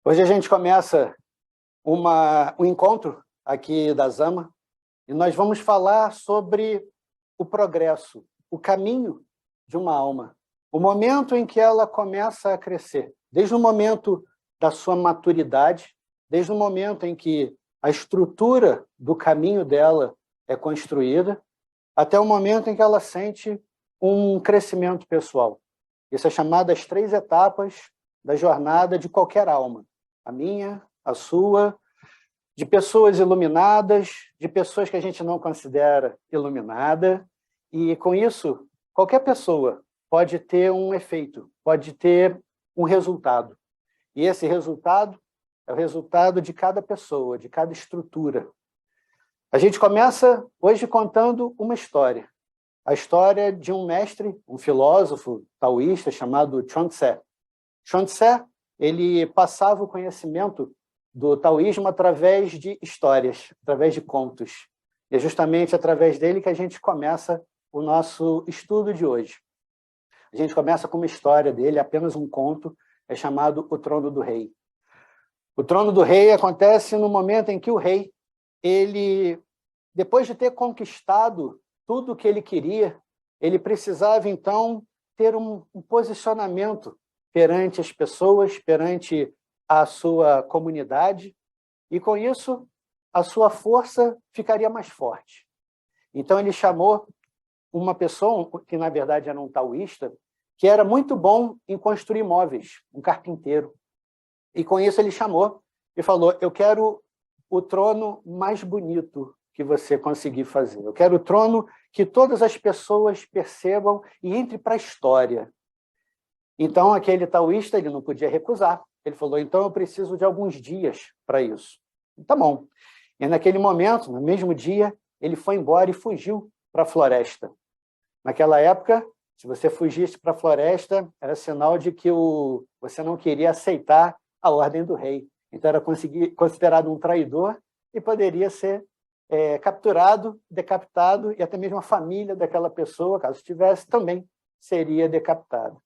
Hoje a gente começa um encontro aqui da Zama e nós vamos falar sobre o progresso, o caminho de uma alma, o momento em que ela começa a crescer, desde o momento da sua maturidade, desde o momento em que a estrutura do caminho dela é construída, até o momento em que ela sente um crescimento pessoal. Isso é chamado as 3 etapas da jornada de qualquer alma. A minha, a sua, de pessoas iluminadas, de pessoas que a gente não considera iluminada, e com isso, qualquer pessoa pode ter um efeito, pode ter um resultado. E esse resultado é o resultado de cada pessoa, de cada estrutura. A gente começa hoje contando uma história. A história de um mestre, um filósofo taoísta chamado Chuang Tse. Chuang Tse, ele passava o conhecimento do taoísmo através de histórias, através de contos. E é justamente através dele que a gente começa o nosso estudo de hoje. A gente começa com uma história dele, apenas um conto, é chamado O Trono do Rei. O Trono do Rei acontece no momento em que o rei, ele, depois de ter conquistado tudo o que ele queria, ele precisava, então, ter um posicionamento perante as pessoas, perante a sua comunidade, e, com isso, a sua força ficaria mais forte. Então, ele chamou uma pessoa, que, na verdade, era um taoísta, que era muito bom em construir móveis, um carpinteiro. E, com isso, ele chamou e falou: eu quero o trono mais bonito que você conseguir fazer. Eu quero o trono que todas as pessoas percebam e entre para a história. Então, aquele taoísta, ele não podia recusar. Ele falou: então eu preciso de alguns dias para isso. Tá bom. E naquele momento, no mesmo dia, ele foi embora e fugiu para a floresta. Naquela época, se você fugisse para a floresta, era sinal de que você não queria aceitar a ordem do rei. Então, era considerado um traidor e poderia ser capturado, decapitado, e até mesmo a família daquela pessoa, caso tivesse, também seria decapitada.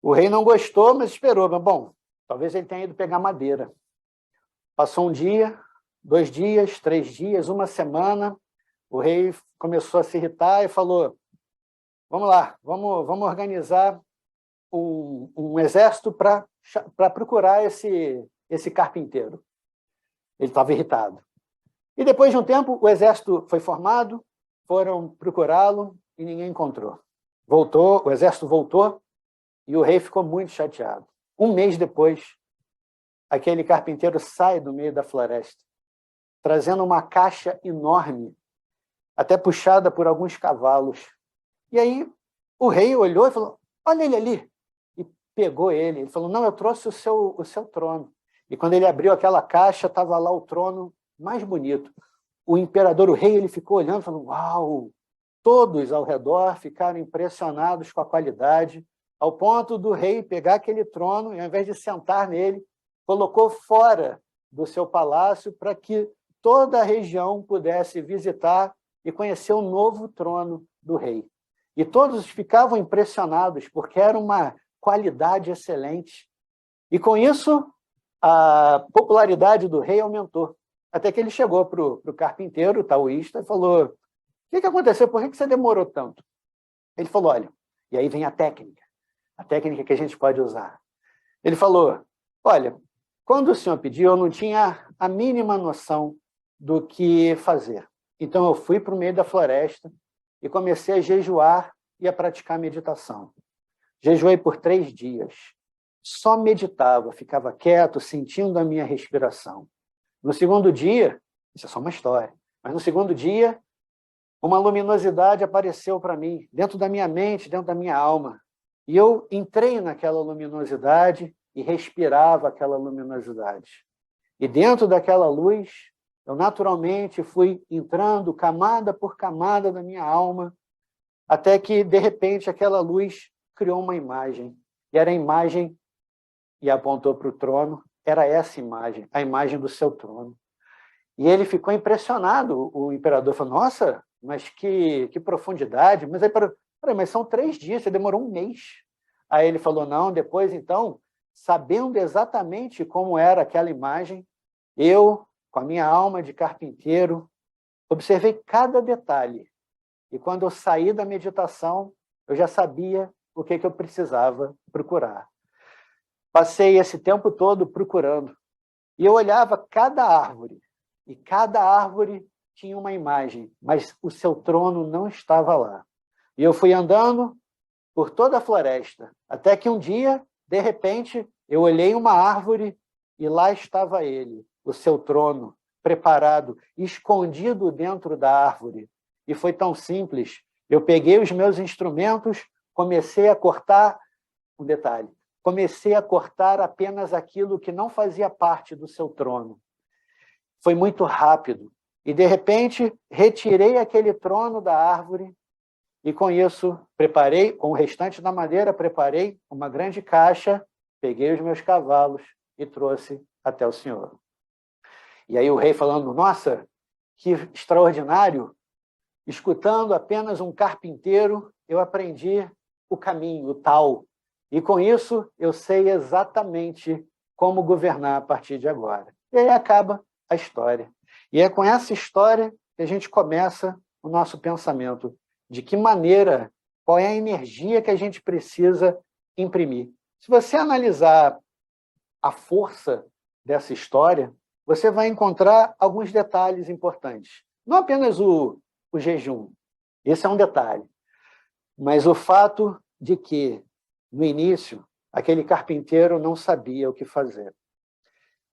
O rei não gostou, mas esperou. Mas, bom, talvez ele tenha ido pegar madeira. Passou um dia, 2 dias, 3 dias, uma semana, o rei começou a se irritar e falou: vamos lá, vamos organizar um exército para procurar esse carpinteiro. Ele estava irritado. E depois de um tempo, o exército foi formado, foram procurá-lo e ninguém encontrou. O exército voltou e o rei ficou muito chateado. Um mês depois, aquele carpinteiro sai do meio da floresta, trazendo uma caixa enorme, até puxada por alguns cavalos. E aí o rei olhou e falou: olha ele ali. E pegou ele. Ele falou: não, eu trouxe o seu trono. E quando ele abriu aquela caixa, estava lá o trono mais bonito. O imperador, o rei, ele ficou olhando e falou: uau! Todos ao redor ficaram impressionados com a qualidade, ao ponto do rei pegar aquele trono e, ao invés de sentar nele, colocou fora do seu palácio para que toda a região pudesse visitar e conhecer o novo trono do rei. E todos ficavam impressionados, porque era uma qualidade excelente. E, com isso, a popularidade do rei aumentou. Até que ele chegou para o carpinteiro, o taoísta, e falou: o que aconteceu? Por que você demorou tanto? Ele falou: olha, e aí vem a técnica que a gente pode usar. Ele falou: olha, quando o senhor pediu, eu não tinha a mínima noção do que fazer. Então, eu fui para o meio da floresta e comecei a jejuar e a praticar meditação. Jejuei por 3 dias. Só meditava, ficava quieto, sentindo a minha respiração. No segundo dia, isso é só uma história, mas no segundo dia, uma luminosidade apareceu para mim, dentro da minha mente, dentro da minha alma. E eu entrei naquela luminosidade e respirava aquela luminosidade. E dentro daquela luz, eu naturalmente fui entrando camada por camada da minha alma, até que, de repente, aquela luz criou uma imagem. E era a imagem, e apontou para o trono, era essa imagem, a imagem do seu trono. E ele ficou impressionado, o imperador falou: nossa, mas que profundidade, mas são 3 dias, você demorou um mês. Aí ele falou: não, depois, então, sabendo exatamente como era aquela imagem, eu, com a minha alma de carpinteiro, observei cada detalhe. E quando eu saí da meditação, eu já sabia o que eu precisava procurar. Passei esse tempo todo procurando. E eu olhava cada árvore. E cada árvore tinha uma imagem, mas o seu trono não estava lá. E eu fui andando por toda a floresta, até que um dia, de repente, eu olhei uma árvore e lá estava ele, o seu trono, preparado, escondido dentro da árvore. E foi tão simples. Eu peguei os meus instrumentos, comecei a cortar, um detalhe, comecei a cortar apenas aquilo que não fazia parte do seu trono. Foi muito rápido. E, de repente, retirei aquele trono da árvore e, com isso, preparei, com o restante da madeira, preparei uma grande caixa, peguei os meus cavalos e trouxe até o Senhor. E aí o rei falando, nossa, que extraordinário! Escutando apenas um carpinteiro, eu aprendi o caminho, o tal. E, com isso, eu sei exatamente como governar a partir de agora. E aí acaba a história. E é com essa história que a gente começa o nosso pensamento. De que maneira, qual é a energia que a gente precisa imprimir. Se você analisar a força dessa história, você vai encontrar alguns detalhes importantes. Não apenas o jejum, esse é um detalhe, mas o fato de que, no início, aquele carpinteiro não sabia o que fazer.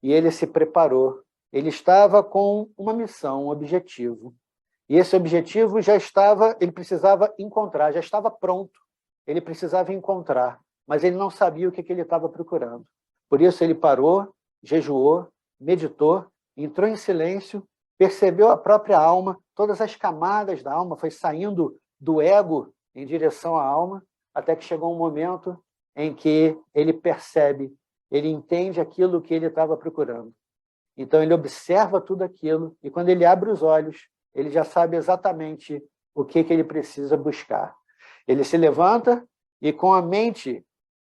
E ele se preparou. Ele estava com uma missão, um objetivo. E esse objetivo já estava, ele precisava encontrar, já estava pronto. Ele precisava encontrar, mas ele não sabia o que ele estava procurando. Por isso ele parou, jejuou, meditou, entrou em silêncio, percebeu a própria alma, todas as camadas da alma, foi saindo do ego em direção à alma, até que chegou um momento em que ele percebe, ele entende aquilo que ele estava procurando. Então ele observa tudo aquilo, e quando ele abre os olhos, ele já sabe exatamente o que ele precisa buscar. Ele se levanta e, com a mente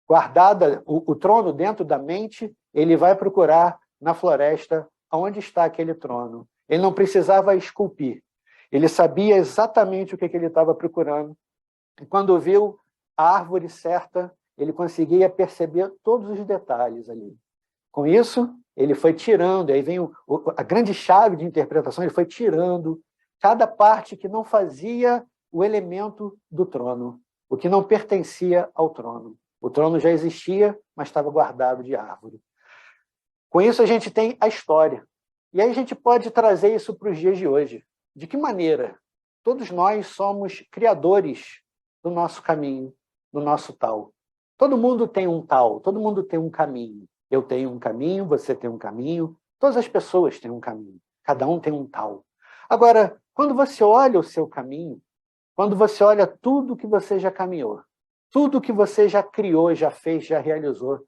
guardada, o trono dentro da mente, ele vai procurar na floresta onde está aquele trono. Ele não precisava esculpir. Ele sabia exatamente o que ele estava procurando. E quando viu a árvore certa, ele conseguia perceber todos os detalhes ali. Com isso, ele foi tirando, aí vem a grande chave de interpretação, ele foi tirando cada parte que não fazia o elemento do trono, o que não pertencia ao trono. O trono já existia, mas estava guardado de árvore. Com isso, a gente tem a história. E aí a gente pode trazer isso para os dias de hoje. De que maneira? Todos nós somos criadores do nosso caminho, do nosso tal. Todo mundo tem um tal, todo mundo tem um caminho. Eu tenho um caminho, você tem um caminho, todas as pessoas têm um caminho. Cada um tem um tal. Agora, quando você olha o seu caminho, quando você olha tudo que você já caminhou, tudo que você já criou, já fez, já realizou,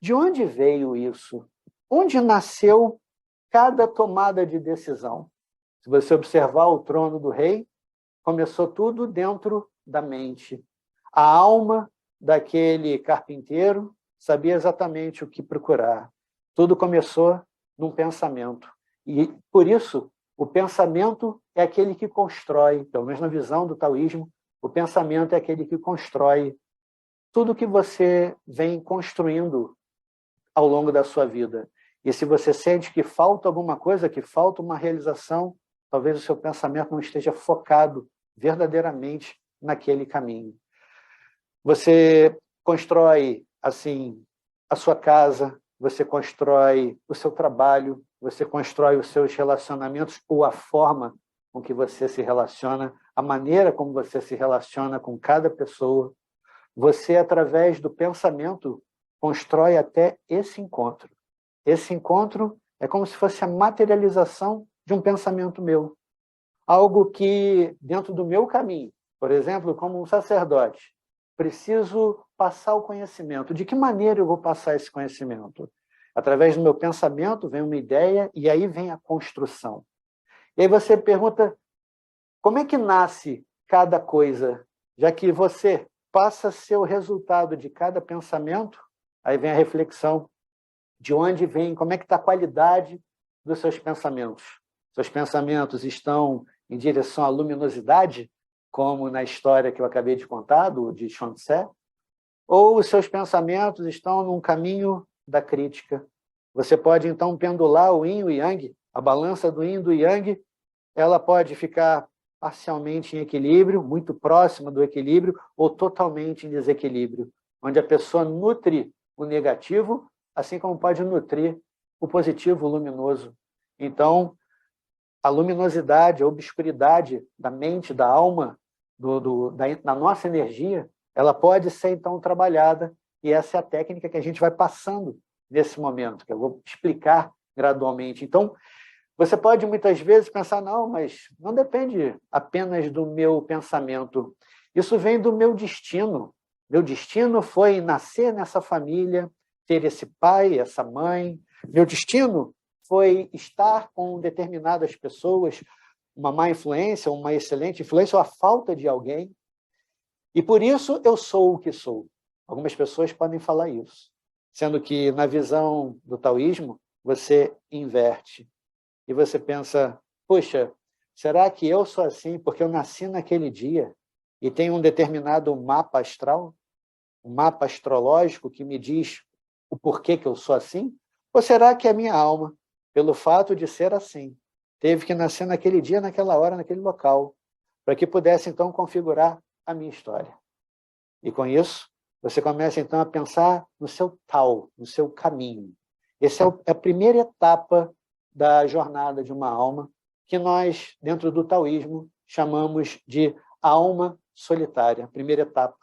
de onde veio isso? Onde nasceu cada tomada de decisão? Se você observar o trono do rei, começou tudo dentro da mente. A alma daquele carpinteiro sabia exatamente o que procurar. Tudo começou num pensamento. E, por isso, o pensamento é aquele que constrói, pelo menos na visão do taoísmo, o pensamento é aquele que constrói tudo que você vem construindo ao longo da sua vida. E se você sente que falta alguma coisa, que falta uma realização, talvez o seu pensamento não esteja focado verdadeiramente naquele caminho. Você constrói, assim, a sua casa, você constrói o seu trabalho, você constrói os seus relacionamentos ou a forma com que você se relaciona, a maneira como você se relaciona com cada pessoa. Você, através do pensamento, constrói até esse encontro. Esse encontro é como se fosse a materialização de um pensamento meu. Algo que, dentro do meu caminho, por exemplo, como um sacerdote, preciso passar o conhecimento. De que maneira eu vou passar esse conhecimento? Através do meu pensamento vem uma ideia e aí vem a construção. E aí você pergunta, como é que nasce cada coisa? Já que você passa a ser o resultado de cada pensamento, Aí vem a reflexão de onde vem, como é que está a qualidade dos seus pensamentos. Seus pensamentos estão em direção à luminosidade, como na história que eu acabei de contar, de Chuang Tse, ou os seus pensamentos estão num caminho da crítica. Você pode, então, pendular o yin e o yang, a balança do yin e do yang, ela pode ficar parcialmente em equilíbrio, muito próxima do equilíbrio, ou totalmente em desequilíbrio, onde a pessoa nutre o negativo, assim como pode nutrir o positivo, o luminoso. Então, a luminosidade, a obscuridade da mente, da alma, da nossa energia, ela pode ser, então, trabalhada, e essa é a técnica que a gente vai passando nesse momento, que eu vou explicar gradualmente. Então, você pode muitas vezes pensar, não, mas não depende apenas do meu pensamento. Isso vem do meu destino. Meu destino foi nascer nessa família, ter esse pai, essa mãe. Meu destino foi estar com determinadas pessoas, uma má influência, uma excelente influência, ou a falta de alguém. E por isso eu sou o que sou. Algumas pessoas podem falar isso, sendo que na visão do taoísmo, você inverte. E você pensa, poxa, será que eu sou assim porque eu nasci naquele dia e tenho um determinado mapa astral, um mapa astrológico que me diz o porquê que eu sou assim? Ou será que a minha alma, pelo fato de ser assim, teve que nascer naquele dia, naquela hora, naquele local, para que pudesse, então, configurar a minha história? E com isso, você começa, então, a pensar no seu Tao, no seu caminho. Essa é a primeira etapa da jornada de uma alma, que nós, dentro do taoísmo, chamamos de alma solitária, primeira etapa.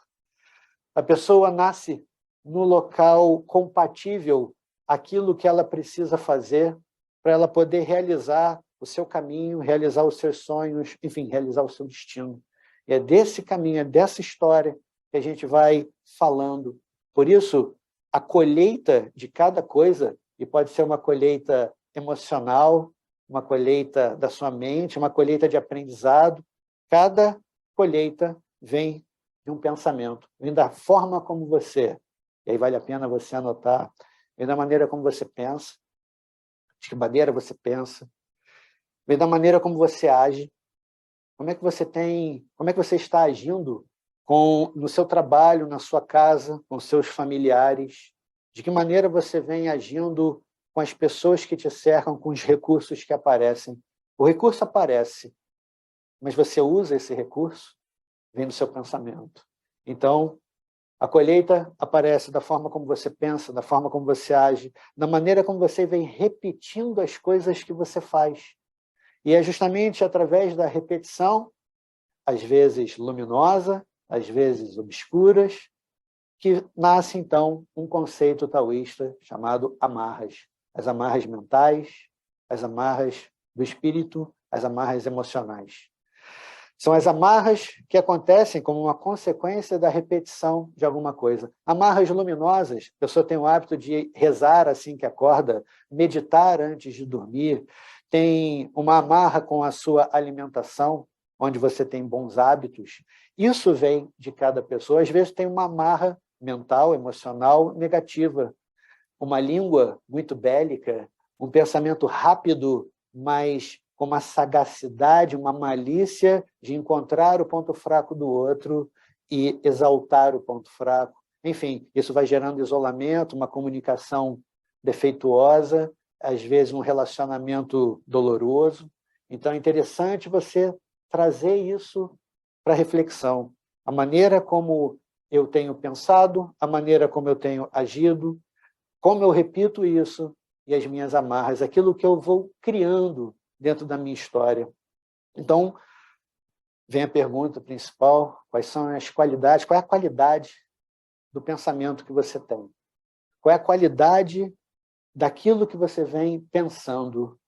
A pessoa nasce no local compatível àquilo que ela precisa fazer para ela poder realizar o seu caminho, realizar os seus sonhos, enfim, realizar o seu destino. E é desse caminho, é dessa história que a gente vai falando. Por isso, a colheita de cada coisa, e pode ser uma colheita emocional, uma colheita da sua mente, uma colheita de aprendizado. Cada colheita vem de um pensamento, vem da forma como você, e aí vale a pena você anotar, vem da maneira como você pensa, de que maneira você pensa, vem da maneira como você age, como é que você está agindo no seu trabalho, na sua casa, com seus familiares, de que maneira você vem agindo com as pessoas que te cercam, com os recursos que aparecem. O recurso aparece, mas você usa esse recurso, vem do seu pensamento. Então, a colheita aparece da forma como você pensa, da forma como você age, da maneira como você vem repetindo as coisas que você faz. E é justamente através da repetição, às vezes luminosa, às vezes obscuras, que nasce, então, um conceito taoísta chamado amarras. As amarras mentais, as amarras do espírito, as amarras emocionais. São as amarras que acontecem como uma consequência da repetição de alguma coisa. Amarras luminosas, a pessoa tem o hábito de rezar assim que acorda, meditar antes de dormir, tem uma amarra com a sua alimentação, onde você tem bons hábitos. Isso vem de cada pessoa. Às vezes tem uma amarra mental, emocional, negativa. Uma língua muito bélica, um pensamento rápido, mas com uma sagacidade, uma malícia de encontrar o ponto fraco do outro e exaltar o ponto fraco. Enfim, isso vai gerando isolamento, uma comunicação defeituosa, às vezes um relacionamento doloroso. Então, é interessante você trazer isso para reflexão. A maneira como eu tenho pensado, a maneira como eu tenho agido, como eu repito isso e as minhas amarras, aquilo que eu vou criando dentro da minha história. Então, vem a pergunta principal, quais são as qualidades, qual é a qualidade do pensamento que você tem? Qual é a qualidade daquilo que você vem pensando?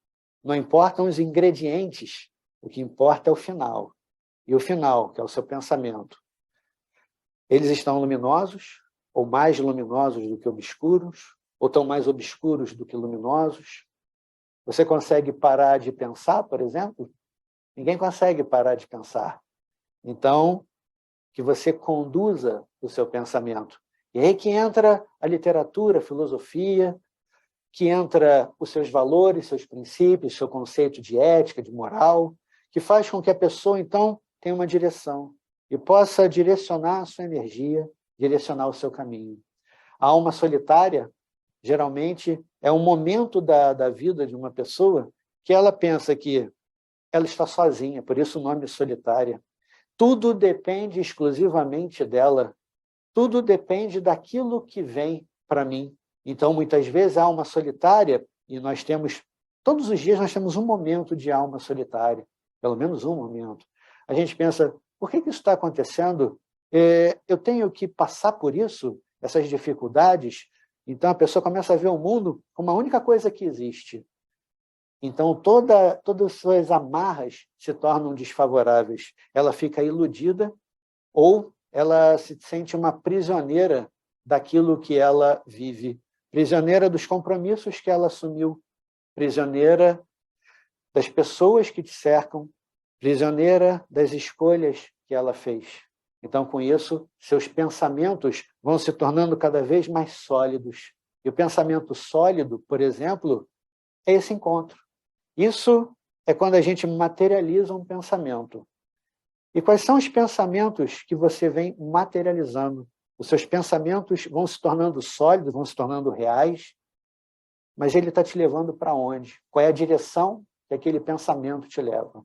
Não importam os ingredientes, o que importa é o final. E o final, que é o seu pensamento. Eles estão luminosos, ou mais luminosos do que obscuros, ou estão mais obscuros do que luminosos? Você consegue parar de pensar, por exemplo? Ninguém consegue parar de pensar. Então, que você conduza o seu pensamento. E aí que entra a literatura, a filosofia, que entra os seus valores, seus princípios, seu conceito de ética, de moral, que faz com que a pessoa, então, tenha uma direção e possa direcionar a sua energia, direcionar o seu caminho. A alma solitária, geralmente, é um momento da vida de uma pessoa que ela pensa que ela está sozinha, por isso o nome solitária. Tudo depende exclusivamente dela. Tudo depende daquilo que vem para mim. Então, muitas vezes, a alma solitária, e nós temos, todos os dias nós temos um momento de alma solitária, pelo menos um momento. A gente pensa, por que isso está acontecendo? Eu tenho que passar por isso, essas dificuldades? Então, a pessoa começa a ver o mundo como a única coisa que existe. Então, todas as suas amarras se tornam desfavoráveis. Ela fica iludida ou ela se sente uma prisioneira daquilo que ela vive, prisioneira dos compromissos que ela assumiu, prisioneira das pessoas que te cercam, prisioneira das escolhas que ela fez. Então, com isso, seus pensamentos vão se tornando cada vez mais sólidos. E o pensamento sólido, por exemplo, é esse encontro. Isso é quando a gente materializa um pensamento. E quais são os pensamentos que você vem materializando? Os seus pensamentos vão se tornando sólidos, vão se tornando reais, mas ele está te levando para onde? Qual é a direção que aquele pensamento te leva?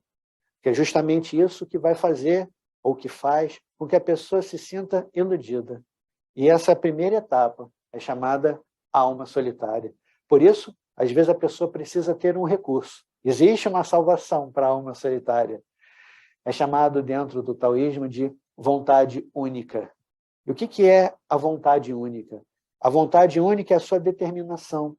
Que é justamente isso que vai fazer, ou que faz, com que a pessoa se sinta iludida. E essa primeira etapa é chamada alma solitária. Por isso, às vezes a pessoa precisa ter um recurso. Existe uma salvação para a alma solitária. É chamado dentro do taoísmo de vontade única. E o que é a vontade única? A vontade única é a sua determinação.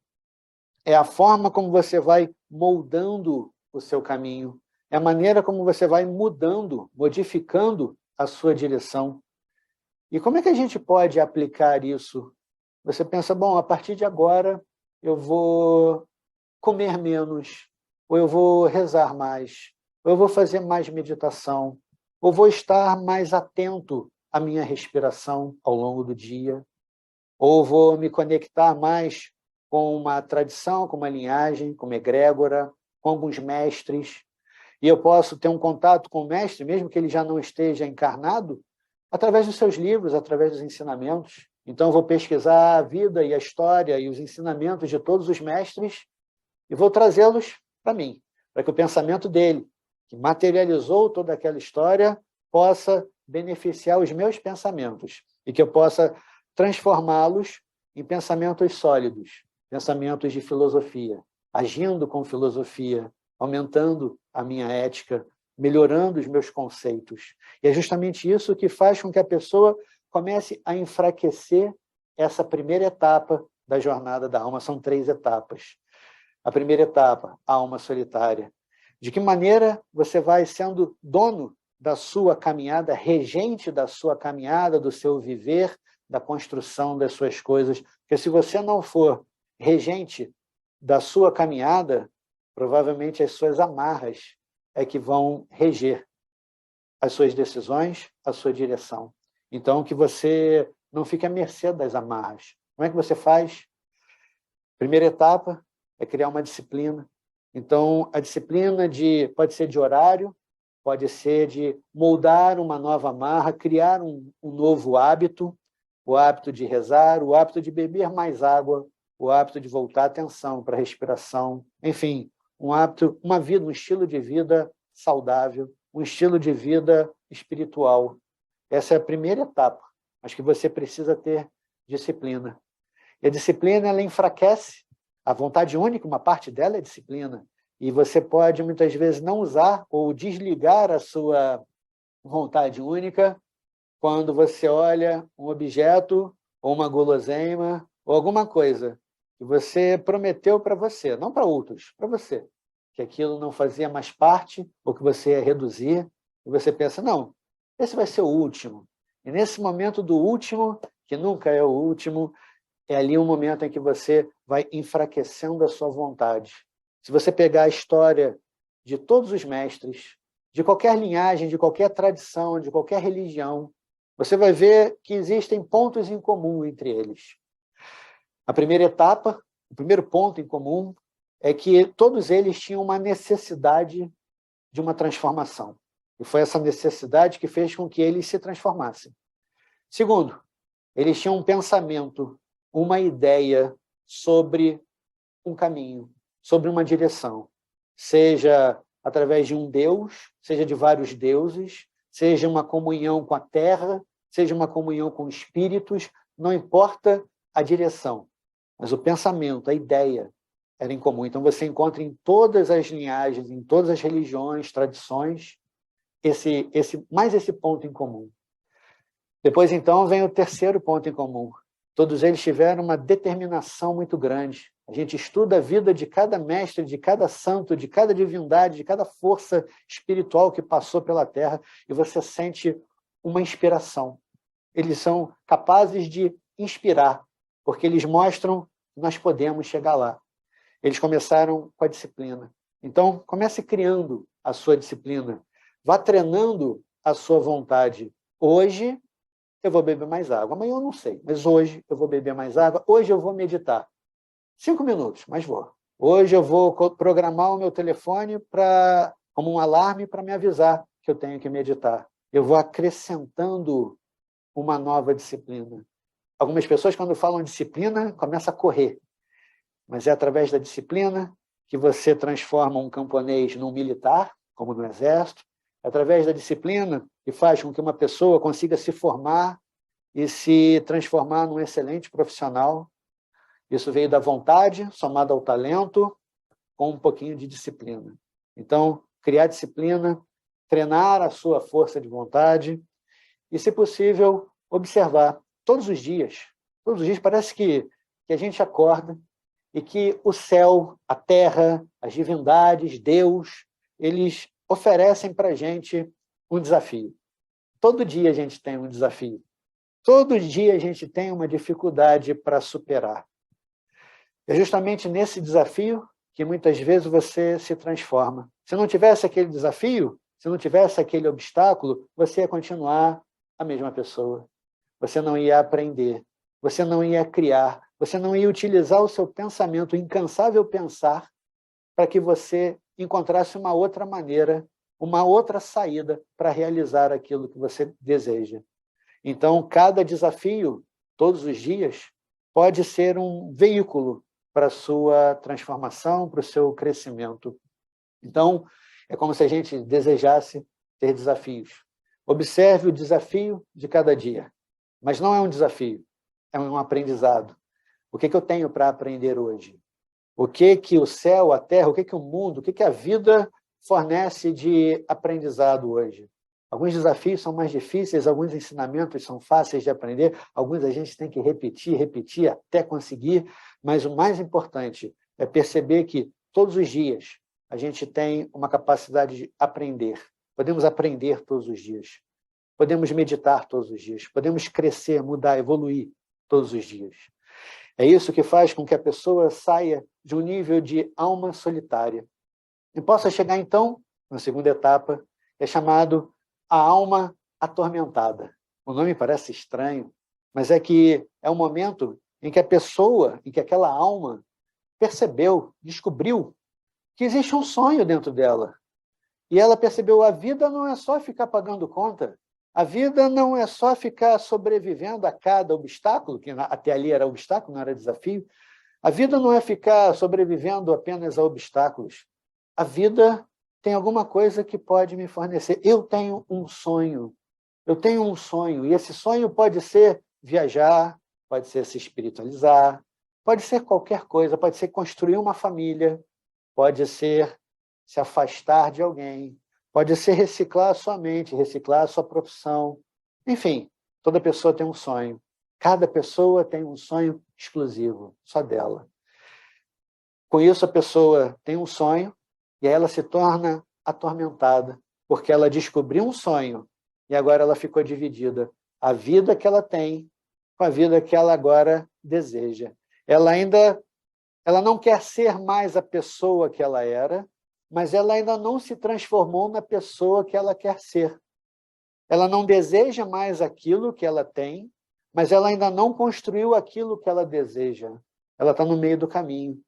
É a forma como você vai moldando o seu caminho. É a maneira como você vai mudando, modificando a sua direção. E como é que a gente pode aplicar isso? Você pensa, bom, a partir de agora eu vou comer menos, ou eu vou rezar mais, ou eu vou fazer mais meditação, ou vou estar mais atento à minha respiração ao longo do dia, ou vou me conectar mais com uma tradição, com uma linhagem, com uma egrégora, com alguns mestres, e eu posso ter um contato com o mestre, mesmo que ele já não esteja encarnado, através dos seus livros, através dos ensinamentos. Então, eu vou pesquisar a vida e a história e os ensinamentos de todos os mestres e vou trazê-los para mim, para que o pensamento dele, que materializou toda aquela história, possa beneficiar os meus pensamentos e que eu possa transformá-los em pensamentos sólidos, pensamentos de filosofia, agindo com filosofia, aumentando a minha ética, melhorando os meus conceitos. E é justamente isso que faz com que a pessoa comece a enfraquecer essa primeira etapa da jornada da alma. São 3 etapas. A primeira etapa, a alma solitária. De que maneira você vai sendo dono da sua caminhada, regente da sua caminhada, do seu viver, da construção das suas coisas. Porque se você não for regente da sua caminhada, provavelmente as suas amarras é que vão reger as suas decisões, a sua direção. Então, que você não fique à mercê das amarras. Como é que você faz? Primeira etapa é criar uma disciplina. Então, a disciplina pode ser de horário, pode ser de moldar uma nova amarra, criar um novo hábito, o hábito de rezar, o hábito de beber mais água, o hábito de voltar a atenção para a respiração, enfim, um hábito, uma vida, um estilo de vida saudável, um estilo de vida espiritual. Essa é a primeira etapa, mas que você precisa ter disciplina. E a disciplina, ela enfraquece. A vontade única, uma parte dela é disciplina. E você pode, muitas vezes, não usar ou desligar a sua vontade única quando você olha um objeto ou uma guloseima ou alguma coisa que você prometeu para você, não para outros, para você, que aquilo não fazia mais parte ou que você ia reduzir, e você pensa, não, esse vai ser o último. E nesse momento do último, que nunca é o último, é ali um momento em que você vai enfraquecendo a sua vontade. Se você pegar a história de todos os mestres, de qualquer linhagem, de qualquer tradição, de qualquer religião, você vai ver que existem pontos em comum entre eles. A primeira etapa, o primeiro ponto em comum, é que todos eles tinham uma necessidade de uma transformação. E foi essa necessidade que fez com que eles se transformassem. Segundo, eles tinham um pensamento, uma ideia sobre um caminho, sobre uma direção, seja através de um Deus, seja de vários deuses, seja uma comunhão com a terra, seja uma comunhão com espíritos, não importa a direção, mas o pensamento, a ideia era em comum. Então você encontra em todas as linhagens, em todas as religiões, tradições, mais esse ponto em comum. Depois, então, vem o terceiro ponto em comum. Todos eles tiveram uma determinação muito grande. A gente estuda a vida de cada mestre, de cada santo, de cada divindade, de cada força espiritual que passou pela Terra, e você sente uma inspiração. Eles são capazes de inspirar, porque eles mostram que nós podemos chegar lá. Eles começaram com a disciplina. Então, comece criando a sua disciplina. Vá treinando a sua vontade. Hoje, eu vou beber mais água. Amanhã eu não sei, mas hoje eu vou beber mais água. Hoje eu vou meditar. 5 minutos, mas vou. Hoje eu vou programar o meu telefone como um alarme para me avisar que eu tenho que meditar. Eu vou acrescentando uma nova disciplina. Algumas pessoas, quando falam disciplina, começam a correr. Mas é através da disciplina que você transforma um camponês num militar, como no Exército. É através da disciplina que faz com que uma pessoa consiga se formar e se transformar num excelente profissional. Isso veio da vontade, somada ao talento, com um pouquinho de disciplina. Então, criar disciplina, treinar a sua força de vontade e, se possível, observar todos os dias. Todos os dias parece que a gente acorda e que o céu, a terra, as divindades, Deus, eles oferecem para a gente um desafio. Todo dia a gente tem um desafio. Todo dia a gente tem uma dificuldade para superar. É justamente nesse desafio que muitas vezes você se transforma. Se não tivesse aquele desafio, se não tivesse aquele obstáculo, você ia continuar a mesma pessoa. Você não ia aprender, você não ia criar, você não ia utilizar o seu pensamento, o incansável pensar, para que você encontrasse uma outra maneira, uma outra saída para realizar aquilo que você deseja. Então, cada desafio, todos os dias, pode ser um veículo para a sua transformação, para o seu crescimento. Então, é como se a gente desejasse ter desafios. Observe o desafio de cada dia. Mas não é um desafio, é um aprendizado. O que eu tenho para aprender hoje? O que o céu, a terra, o que o mundo, o que a vida fornece de aprendizado hoje? Alguns desafios são mais difíceis, alguns ensinamentos são fáceis de aprender, alguns a gente tem que repetir até conseguir, mas o mais importante é perceber que todos os dias a gente tem uma capacidade de aprender. Podemos aprender todos os dias. Podemos meditar todos os dias. Podemos crescer, mudar, evoluir todos os dias. É isso que faz com que a pessoa saia de um nível de alma solitária e possa chegar, então, na segunda etapa, é chamado a alma atormentada. O nome parece estranho, mas é que é um momento em que a pessoa, em que aquela alma percebeu, descobriu que existe um sonho dentro dela. E ela percebeu, a vida não é só ficar pagando conta, a vida não é só ficar sobrevivendo a cada obstáculo, que até ali era obstáculo, não era desafio. A vida não é ficar sobrevivendo apenas a obstáculos. A vida tem alguma coisa que pode me fornecer. Eu tenho um sonho. E esse sonho pode ser viajar, pode ser se espiritualizar, pode ser qualquer coisa, pode ser construir uma família, pode ser se afastar de alguém, pode ser reciclar a sua mente, reciclar a sua profissão. Enfim, toda pessoa tem um sonho. Cada pessoa tem um sonho exclusivo, só dela. Com isso, a pessoa tem um sonho e aí ela se torna atormentada, porque ela descobriu um sonho e agora ela ficou dividida. A vida que ela tem com a vida que ela agora deseja. Ela não quer ser mais a pessoa que ela era, mas ela ainda não se transformou na pessoa que ela quer ser. ela não deseja mais aquilo que ela tem, mas ela ainda não construiu aquilo que ela deseja. Ela está no meio do caminho.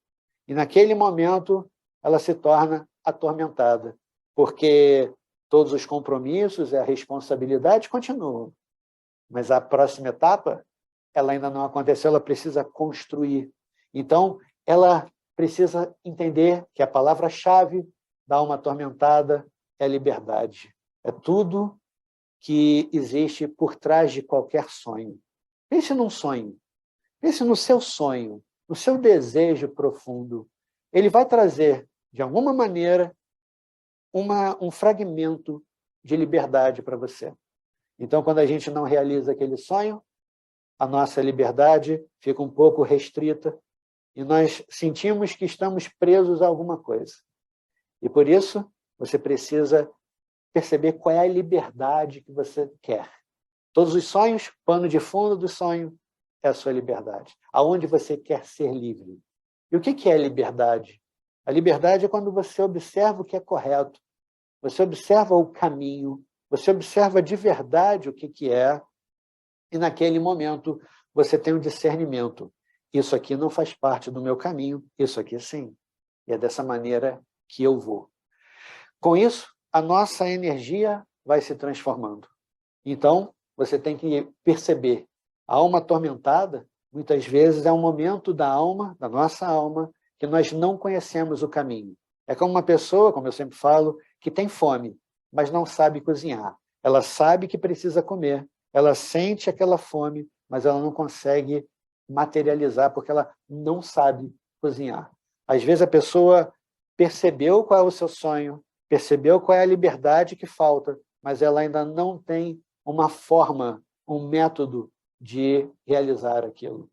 E naquele momento, ela se torna atormentada, porque todos os compromissos e a responsabilidade continuam. Mas a próxima etapa, ela ainda não aconteceu, ela precisa construir. Então, ela precisa entender que a palavra-chave da alma atormentada é liberdade. É tudo que existe por trás de qualquer sonho. Pense num sonho. Pense no seu sonho, no seu desejo profundo. Ele vai trazer, de alguma maneira, um fragmento de liberdade para você. Então, quando a gente não realiza aquele sonho, a nossa liberdade fica um pouco restrita e nós sentimos que estamos presos a alguma coisa. E por isso, você precisa perceber qual é a liberdade que você quer. Todos os sonhos, pano de fundo do sonho, é a sua liberdade. Aonde você quer ser livre. E o que é liberdade? A liberdade é quando você observa o que é correto, você observa o caminho, você observa de verdade o que é, e naquele momento você tem um discernimento. Isso aqui não faz parte do meu caminho, isso aqui sim. E é dessa maneira que eu vou. Com isso, a nossa energia vai se transformando. Então, você tem que perceber, a alma atormentada, muitas vezes é um momento da alma, da nossa alma, que nós não conhecemos o caminho. É como uma pessoa, como eu sempre falo, que tem fome, mas não sabe cozinhar. Ela sabe que precisa comer, ela sente aquela fome, mas ela não consegue materializar, porque ela não sabe cozinhar. Às vezes a pessoa percebeu qual é o seu sonho, percebeu qual é a liberdade que falta, mas ela ainda não tem uma forma, um método de realizar aquilo.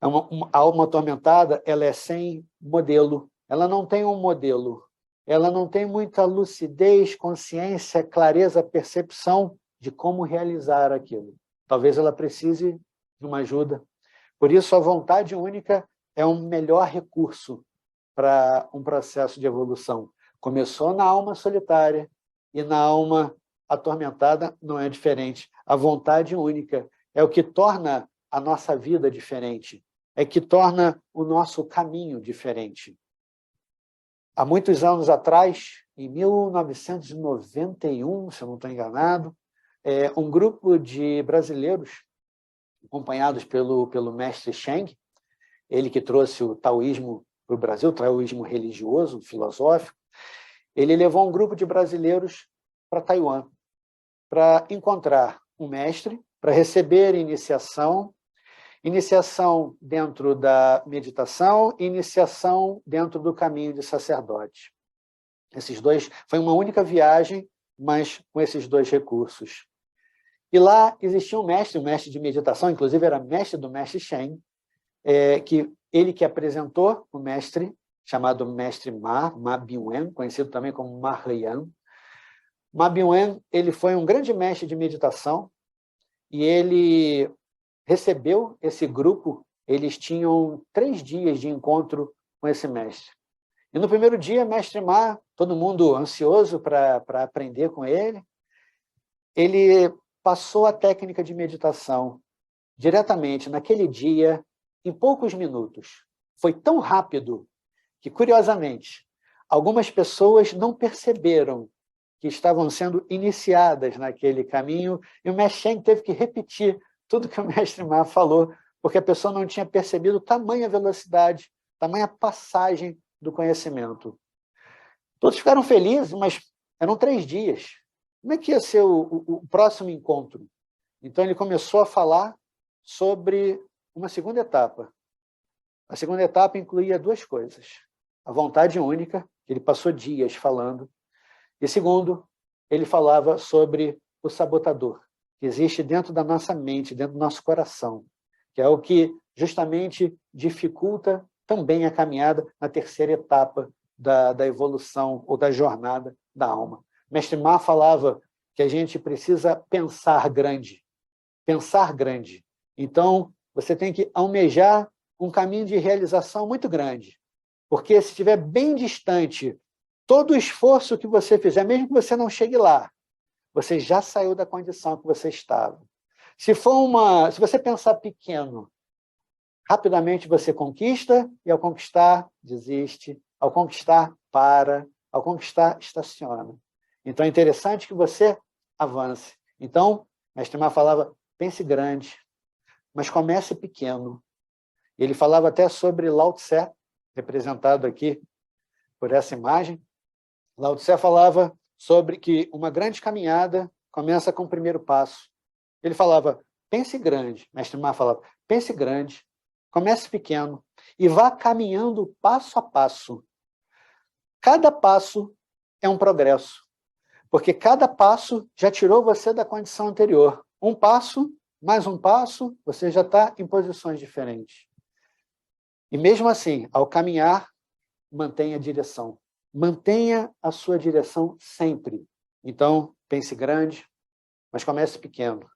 A alma atormentada, ela é sem modelo, ela não tem um modelo, ela não tem muita lucidez, consciência, clareza, percepção de como realizar aquilo. Talvez ela precise de uma ajuda. Por isso, a vontade única é um melhor recurso para um processo de evolução. Começou na alma solitária e na alma atormentada não é diferente. A vontade única é o que torna a nossa vida diferente, é que torna o nosso caminho diferente. Há muitos anos atrás, em 1991, se eu não estou enganado, um grupo de brasileiros, acompanhados pelo mestre Cheng, ele que trouxe o taoísmo para o Brasil, o taoísmo religioso, filosófico, ele levou um grupo de brasileiros para Taiwan, para encontrar um mestre, para receber iniciação dentro da meditação, iniciação dentro do caminho de sacerdote. Esses dois, foi uma única viagem, mas com esses dois recursos. E lá existia um mestre de meditação, inclusive era mestre do mestre Shen, ele que apresentou o mestre, chamado mestre Ma Biwen, conhecido também como Mahrian. Ma Biwen, ele foi um grande mestre de meditação e ele recebeu esse grupo, eles tinham 3 dias de encontro com esse mestre. E no primeiro dia, mestre Ma, todo mundo ansioso para aprender com ele passou a técnica de meditação diretamente naquele dia, em poucos minutos. Foi tão rápido que, curiosamente, algumas pessoas não perceberam que estavam sendo iniciadas naquele caminho, e o mestre Shen teve que repetir tudo que o mestre Ma falou, porque a pessoa não tinha percebido tamanha velocidade, tamanha passagem do conhecimento. Todos ficaram felizes, mas eram 3 dias. Como é que ia ser o próximo encontro? Então, ele começou a falar sobre uma segunda etapa. A segunda etapa incluía 2 coisas. A vontade única, que ele passou dias falando. E segundo, ele falava sobre o sabotador, que existe dentro da nossa mente, dentro do nosso coração, que é o que justamente dificulta também a caminhada na terceira etapa da evolução ou da jornada da alma. Mestre Ma falava que a gente precisa pensar grande. Pensar grande. Então, você tem que almejar um caminho de realização muito grande. Porque se estiver bem distante, todo o esforço que você fizer, mesmo que você não chegue lá, você já saiu da condição que você estava. Se você pensar pequeno, rapidamente você conquista, e ao conquistar, desiste. Ao conquistar, para. Ao conquistar, estaciona. Então, é interessante que você avance. Então, Mestre Ma falava, pense grande, mas comece pequeno. Ele falava até sobre Lao Tse, representado aqui por essa imagem. Lao Tse falava sobre que uma grande caminhada começa com o primeiro passo. Ele falava, pense grande. Mestre Ma falava, pense grande, comece pequeno e vá caminhando passo a passo. Cada passo é um progresso, porque cada passo já tirou você da condição anterior. Um passo, mais um passo, você já está em posições diferentes. E mesmo assim, ao caminhar, mantenha a direção. Mantenha a sua direção sempre. Então, pense grande, mas comece pequeno.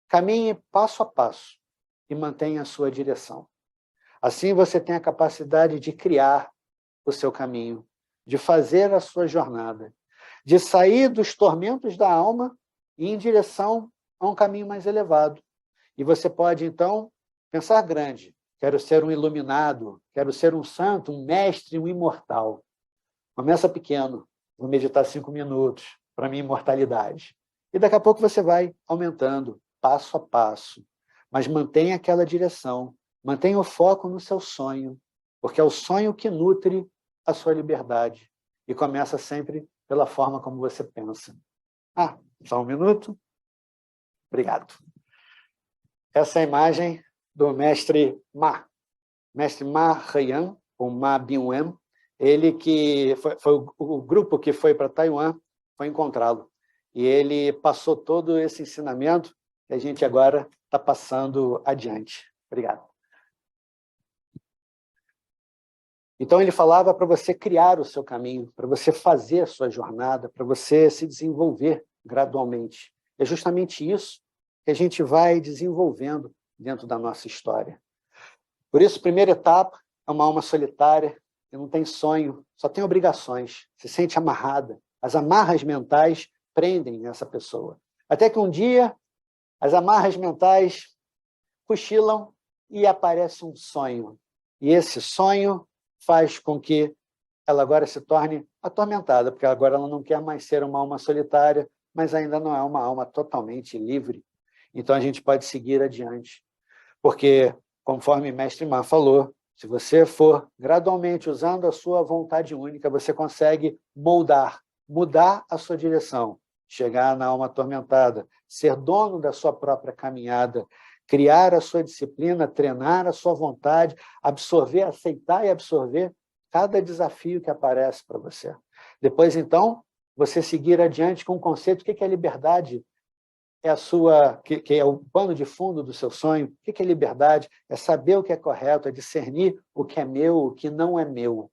Caminhe passo a passo e mantenha a sua direção. Assim você tem a capacidade de criar o seu caminho, de fazer a sua jornada, de sair dos tormentos da alma e ir em direção a um caminho mais elevado. E você pode, então, pensar grande. Quero ser um iluminado, quero ser um santo, um mestre, um imortal. Começa pequeno, vou meditar 5 minutos para a minha imortalidade. E daqui a pouco você vai aumentando, passo a passo. Mas mantenha aquela direção, mantenha o foco no seu sonho, porque é o sonho que nutre a sua liberdade. E começa sempre pela forma como você pensa. Só 1 minuto? Obrigado. Essa é a imagem do mestre Ma. Mestre Ma Haiyan, ou Ma Binwen, ele que foi o grupo que foi para Taiwan, foi encontrá-lo. E ele passou todo esse ensinamento que a gente agora está passando adiante. Obrigado. Então, ele falava para você criar o seu caminho, para você fazer a sua jornada, para você se desenvolver gradualmente. É justamente isso que a gente vai desenvolvendo dentro da nossa história. Por isso, a primeira etapa é uma alma solitária, que não tem sonho, só tem obrigações, se sente amarrada. As amarras mentais prendem essa pessoa. Até que um dia, as amarras mentais cochilam e aparece um sonho. E esse sonho faz com que ela agora se torne atormentada, porque agora ela não quer mais ser uma alma solitária, mas ainda não é uma alma totalmente livre. Então, a gente pode seguir adiante. Porque, conforme o Mestre Ma falou, se você for gradualmente usando a sua vontade única, você consegue mudar a sua direção, chegar na alma atormentada, ser dono da sua própria caminhada, criar a sua disciplina, treinar a sua vontade, absorver, aceitar e absorver cada desafio que aparece para você. Depois, então, você seguir adiante com o conceito, o que é liberdade? É a sua, que é o pano de fundo do seu sonho. O que é liberdade? É saber o que é correto, é discernir o que é meu, o que não é meu.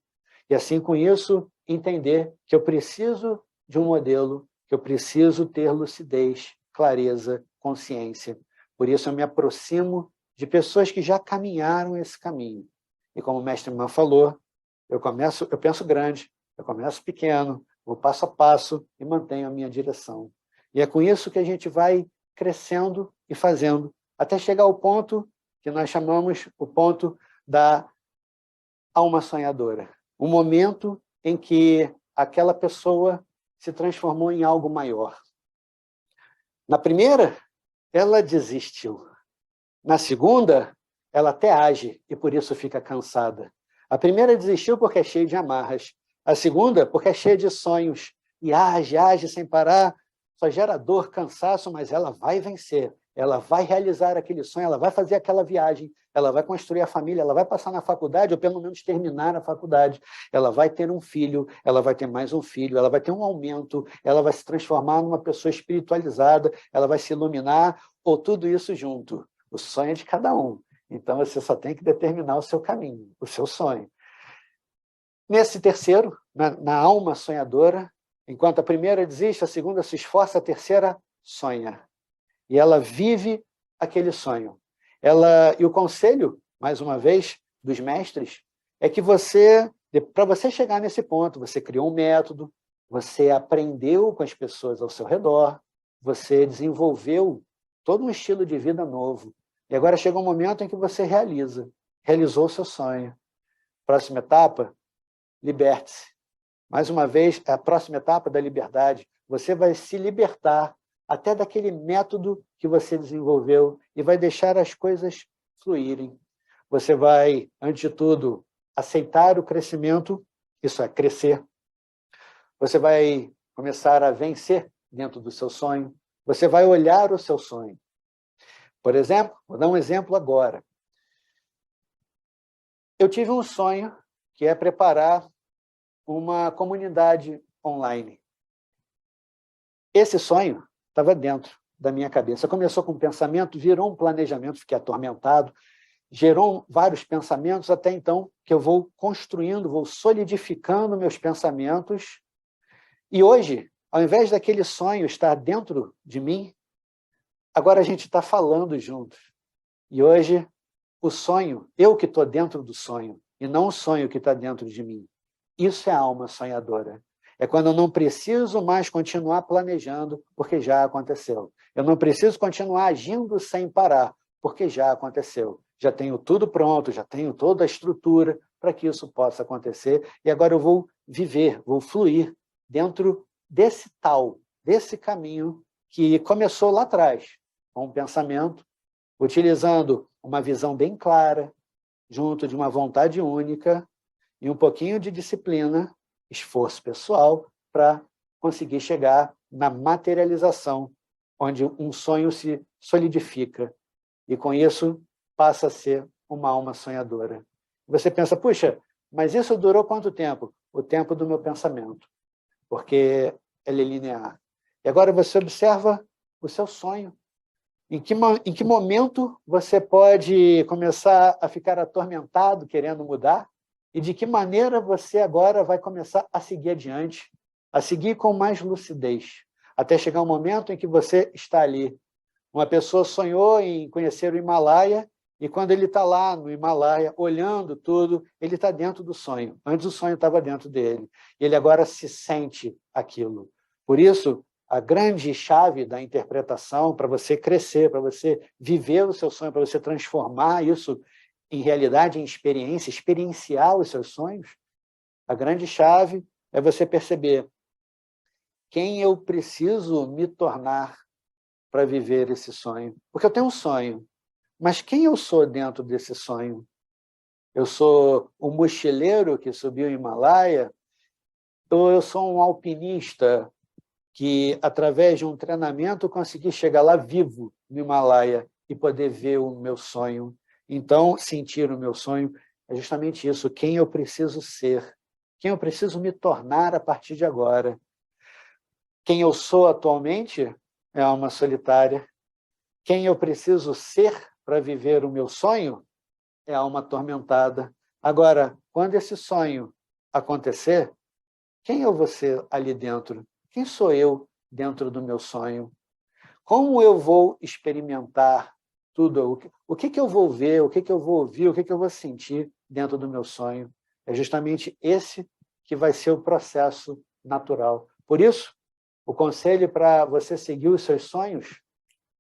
E assim, com isso, entender que eu preciso de um modelo, que eu preciso ter lucidez, clareza, consciência. Por isso, eu me aproximo de pessoas que já caminharam esse caminho. E como o Mestre Ma falou, eu penso grande, eu começo pequeno, vou passo a passo e mantenho a minha direção. E é com isso que a gente vai crescendo e fazendo, até chegar ao ponto que nós chamamos o ponto da alma sonhadora. Um momento em que aquela pessoa se transformou em algo maior. Na primeira, ela desistiu. Na segunda, ela até age e por isso fica cansada. A primeira desistiu porque é cheia de amarras. A segunda, porque é cheia de sonhos. E age sem parar, só gera dor, cansaço, mas ela vai vencer. Ela vai realizar aquele sonho, ela vai fazer aquela viagem, ela vai construir a família, ela vai passar na faculdade, ou pelo menos terminar a faculdade. Ela vai ter um filho, ela vai ter mais um filho, ela vai ter um aumento, ela vai se transformar numa pessoa espiritualizada, ela vai se iluminar, ou tudo isso junto. O sonho é de cada um. Então, você só tem que determinar o seu caminho, o seu sonho. Nesse terceiro, na alma sonhadora, enquanto a primeira desiste, a segunda se esforça, a terceira sonha. E ela vive aquele sonho. E o conselho, mais uma vez, dos mestres, é que para você chegar nesse ponto, você criou um método, você aprendeu com as pessoas ao seu redor, você desenvolveu todo um estilo de vida novo. E agora chega um momento em que você realizou o seu sonho. Próxima etapa, liberte-se. Mais uma vez, a próxima etapa da liberdade. Você vai se libertar até daquele método que você desenvolveu e vai deixar as coisas fluírem. Você vai, antes de tudo, aceitar o crescimento, isso é, crescer. Você vai começar a vencer dentro do seu sonho. Você vai olhar o seu sonho. Por exemplo, vou dar um exemplo agora. Eu tive um sonho que é preparar uma comunidade online. Esse sonho estava dentro da minha cabeça. Começou com um pensamento, virou um planejamento, fiquei atormentado, gerou vários pensamentos, até então que eu vou construindo, vou solidificando meus pensamentos. E hoje, ao invés daquele sonho estar dentro de mim, agora a gente está falando juntos. E hoje, o sonho, eu que estou dentro do sonho, e não o sonho que está dentro de mim. Isso é a alma sonhadora. É quando eu não preciso mais continuar planejando, porque já aconteceu. Eu não preciso continuar agindo sem parar, porque já aconteceu. Já tenho tudo pronto, já tenho toda a estrutura para que isso possa acontecer. E agora eu vou viver, vou fluir dentro desse caminho que começou lá atrás, com um pensamento, utilizando uma visão bem clara, junto de uma vontade única e um pouquinho de disciplina, esforço pessoal, para conseguir chegar na materialização, onde um sonho se solidifica. E com isso passa a ser uma alma sonhadora. Você pensa, puxa, mas isso durou quanto tempo? O tempo do meu pensamento, porque ele é linear. E agora você observa o seu sonho. Em que momento você pode começar a ficar atormentado, querendo mudar? E de que maneira você agora vai começar a seguir adiante, a seguir com mais lucidez, até chegar um momento em que você está ali. Uma pessoa sonhou em conhecer o Himalaia, e quando ele está lá no Himalaia, olhando tudo, ele está dentro do sonho. Antes o sonho estava dentro dele. Ele agora se sente aquilo. Por isso, a grande chave da interpretação para você crescer, para você viver o seu sonho, para você transformar isso em realidade, em experiência, experienciar os seus sonhos, a grande chave é você perceber quem eu preciso me tornar para viver esse sonho. Porque eu tenho um sonho, mas quem eu sou dentro desse sonho? Eu sou um mochileiro que subiu o Himalaia? Ou eu sou um alpinista que, através de um treinamento, consegui chegar lá vivo no Himalaia e poder ver o meu sonho? Então, sentir o meu sonho é justamente isso, quem eu preciso ser, quem eu preciso me tornar a partir de agora. Quem eu sou atualmente é a alma solitária. Quem eu preciso ser para viver o meu sonho é a alma atormentada. Agora, quando esse sonho acontecer, quem eu vou ser ali dentro? Quem sou eu dentro do meu sonho? Como eu vou experimentar tudo? O que eu vou ver? O que eu vou ouvir? O que eu vou sentir dentro do meu sonho? É justamente esse que vai ser o processo natural. Por isso, o conselho para você seguir os seus sonhos,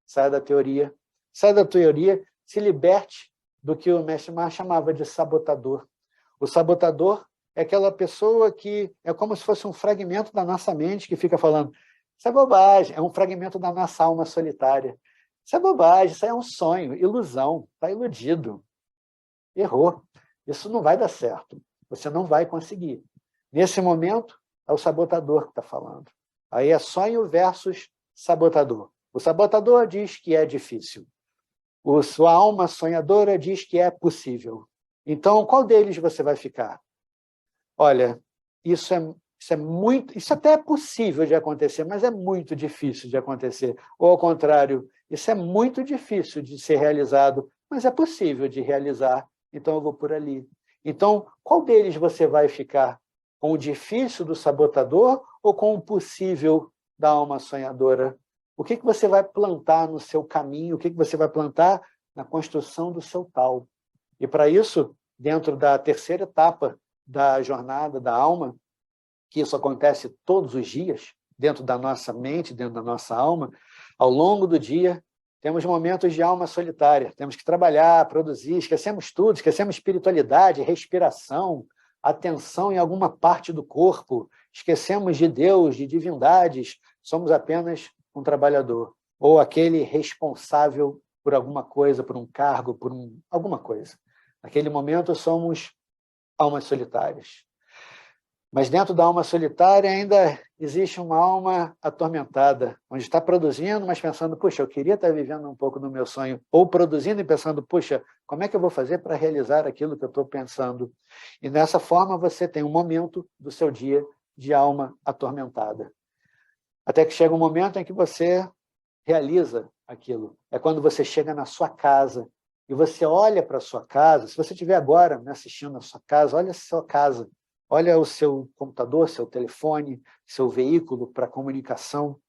saia da teoria. Saia da teoria, se liberte do que o mestre Mar chamava de sabotador. O sabotador é aquela pessoa que é como se fosse um fragmento da nossa mente que fica falando, isso é bobagem, é um fragmento da nossa alma solitária. Isso é bobagem, isso é um sonho, ilusão, está iludido. Errou. Isso não vai dar certo. Você não vai conseguir. Nesse momento, é o sabotador que está falando. Aí é sonho versus sabotador. O sabotador diz que é difícil. Sua alma sonhadora diz que é possível. Então, qual deles você vai ficar? Olha, isso até é possível de acontecer, mas é muito difícil de acontecer. Ou ao contrário, isso é muito difícil de ser realizado, mas é possível de realizar, então eu vou por ali. Então, qual deles você vai ficar? Com o difícil do sabotador ou com o possível da alma sonhadora? O que você vai plantar no seu caminho? O que você vai plantar na construção do seu tal? E para isso, dentro da terceira etapa da jornada da alma, que isso acontece todos os dias, dentro da nossa mente, dentro da nossa alma, ao longo do dia, temos momentos de alma solitária. Temos que trabalhar, produzir, esquecemos tudo, esquecemos espiritualidade, respiração, atenção em alguma parte do corpo, esquecemos de Deus, de divindades, somos apenas um trabalhador, ou aquele responsável por alguma coisa, por um cargo, por alguma coisa. Naquele momento, somos almas solitárias. Mas dentro da alma solitária ainda existe uma alma atormentada, onde está produzindo, mas pensando, puxa, eu queria estar vivendo um pouco do meu sonho, ou produzindo e pensando, puxa, como é que eu vou fazer para realizar aquilo que eu estou pensando? E dessa forma você tem um momento do seu dia de alma atormentada. Até que chega um momento em que você realiza aquilo. É quando você chega na sua casa e você olha para a sua casa. Se você estiver agora me assistindo na sua casa, olha a sua casa. Olha o seu computador, seu telefone, seu veículo para comunicação.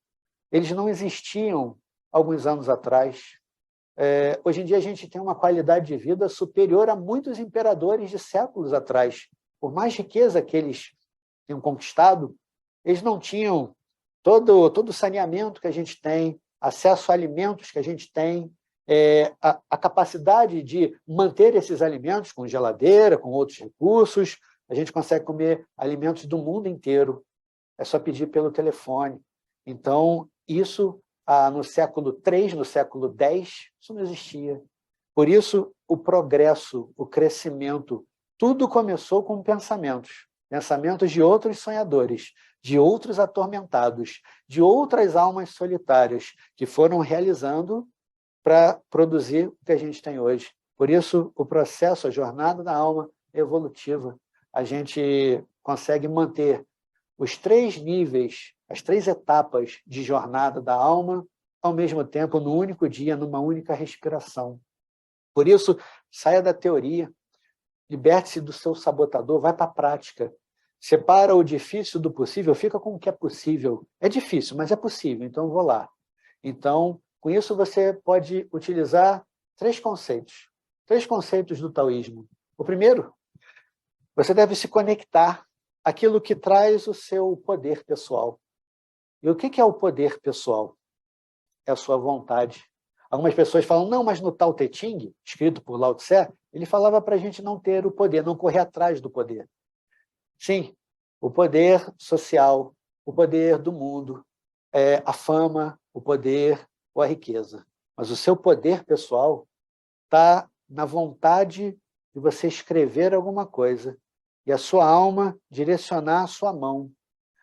Eles não existiam alguns anos atrás. Hoje em dia a gente tem uma qualidade de vida superior a muitos imperadores de séculos atrás. Por mais riqueza que eles tenham conquistado, eles não tinham todo o saneamento que a gente tem, acesso a alimentos que a gente tem, a capacidade de manter esses alimentos com geladeira, com outros recursos. A gente consegue comer alimentos do mundo inteiro. É só pedir pelo telefone. Então, isso no século III, no século X, isso não existia. Por isso, o progresso, o crescimento, tudo começou com pensamentos. Pensamentos de outros sonhadores, de outros atormentados, de outras almas solitárias que foram realizando para produzir o que a gente tem hoje. Por isso, o processo, a jornada da alma é evolutiva. A gente consegue manter os 3 níveis, as 3 etapas de jornada da alma, ao mesmo tempo, num único dia, numa única respiração. Por isso, saia da teoria, liberte-se do seu sabotador, vai para a prática. Separa o difícil do possível, fica com o que é possível. É difícil, mas é possível, então vou lá. Então, com isso, você pode utilizar 3 conceitos. 3 conceitos do taoísmo. O primeiro, você deve se conectar àquilo que traz o seu poder pessoal. E o que é o poder pessoal? É a sua vontade. Algumas pessoas falam, não, mas no Tao Te Ching, escrito por Lao Tse, ele falava para a gente não ter o poder, não correr atrás do poder. Sim, o poder social, o poder do mundo, a fama, o poder ou a riqueza. Mas o seu poder pessoal está na vontade de você escrever alguma coisa e a sua alma direcionar a sua mão.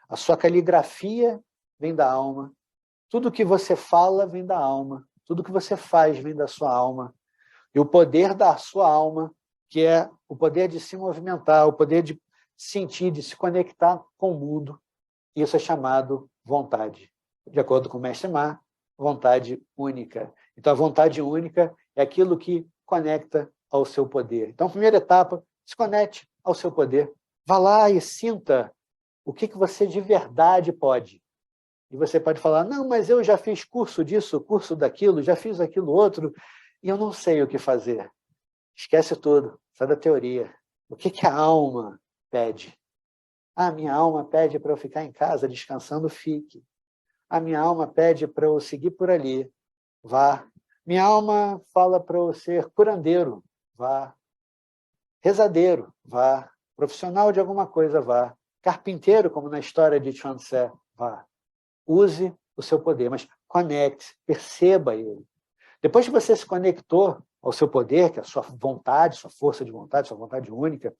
A sua caligrafia vem da alma. Tudo que você fala vem da alma. Tudo que você faz vem da sua alma. E o poder da sua alma, que é o poder de se movimentar, o poder de sentir, de se conectar com o mundo, isso é chamado vontade. De acordo com o Mestre Ma, vontade única. Então, a vontade única é aquilo que conecta ao seu poder. Então, primeira etapa, se conecte ao seu poder. Vá lá e sinta o que você de verdade pode. E você pode falar, não, mas eu já fiz curso disso, curso daquilo, já fiz aquilo outro, e eu não sei o que fazer. Esquece tudo, sai da teoria. O que a alma pede? Minha alma pede para eu ficar em casa descansando, fique. Minha alma pede para eu seguir por ali, vá. Minha alma fala para eu ser curandeiro, vá. Rezadeiro, vá. Profissional de alguma coisa, vá. Carpinteiro, como na história de Chuang Tse, vá. Use o seu poder, mas conecte, perceba ele. Depois que você se conectou ao seu poder, que é a sua vontade, sua força de vontade, sua vontade única,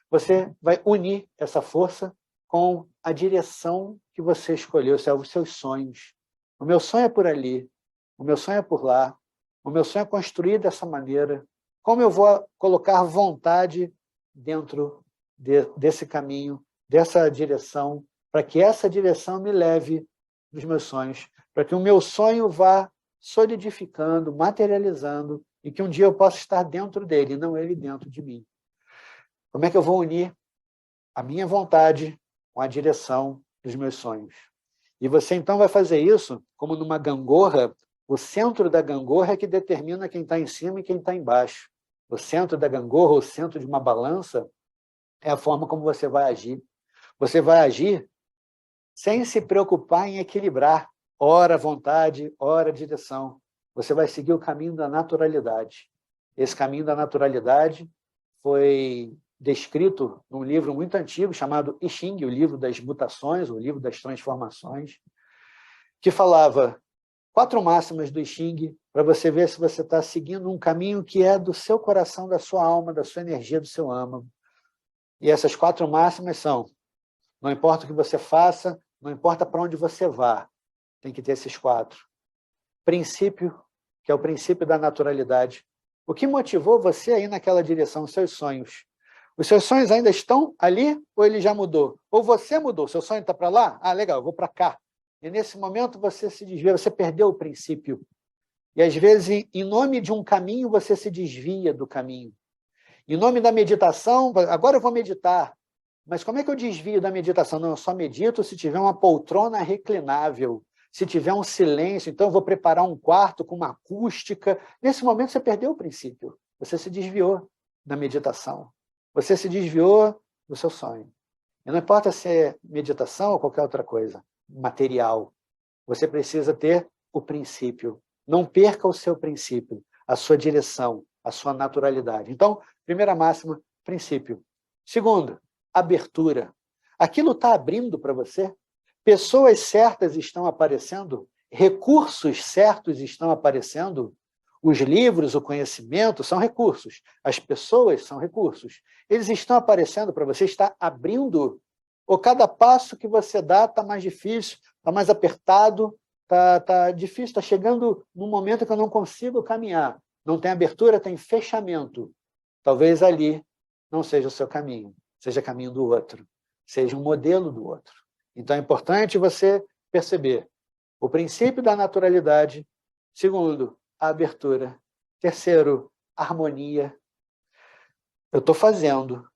você vai unir essa força com a direção que você escolheu, os seus sonhos. O meu sonho é por ali, o meu sonho é por lá, o meu sonho é construir dessa maneira. Como eu vou colocar vontade dentro desse caminho, dessa direção, para que essa direção me leve nos meus sonhos, para que o meu sonho vá solidificando, materializando, e que um dia eu possa estar dentro dele, não ele dentro de mim. Como é que eu vou unir a minha vontade com a direção dos meus sonhos? E você, então, vai fazer isso como numa gangorra. O centro da gangorra é que determina quem está em cima e quem está embaixo. O centro da gangorra, o centro de uma balança, é a forma como você vai agir. Você vai agir sem se preocupar em equilibrar, ora vontade, ora direção. Você vai seguir o caminho da naturalidade. Esse caminho da naturalidade foi descrito num livro muito antigo chamado I Ching, o livro das mutações, o livro das transformações, que falava 4 máximas do I Ching para você ver se você está seguindo um caminho que é do seu coração, da sua alma, da sua energia, do seu âmago. E essas 4 máximas são: não importa o que você faça, não importa para onde você vá, tem que ter esses 4. Princípio, que é o princípio da naturalidade. O que motivou você a ir naquela direção? Os seus sonhos. Os seus sonhos ainda estão ali ou ele já mudou? Ou você mudou? Seu sonho está para lá? Ah, legal, eu vou para cá. E nesse momento você se desvia, você perdeu o princípio. E às vezes, em nome de um caminho, você se desvia do caminho. Em nome da meditação, agora eu vou meditar. Mas como é que eu desvio da meditação? Não, eu só medito se tiver uma poltrona reclinável, se tiver um silêncio, então eu vou preparar um quarto com uma acústica. Nesse momento você perdeu o princípio. Você se desviou da meditação. Você se desviou do seu sonho. E não importa se é meditação ou qualquer outra coisa, material. Você precisa ter o princípio. Não perca o seu princípio, a sua direção, a sua naturalidade. Então, primeira máxima, princípio. Segundo, abertura. Aquilo está abrindo para você? Pessoas certas estão aparecendo? Recursos certos estão aparecendo? Os livros, o conhecimento são recursos. As pessoas são recursos. Eles estão aparecendo para você? Está abrindo? Ou cada passo que você dá está mais difícil, está mais apertado, está difícil, está chegando num momento que eu não consigo caminhar. Não tem abertura, tem fechamento. Talvez ali não seja o seu caminho, seja caminho do outro, seja um modelo do outro. Então é importante você perceber o princípio da naturalidade. Segundo, a abertura. Terceiro, harmonia. Eu estou fazendo,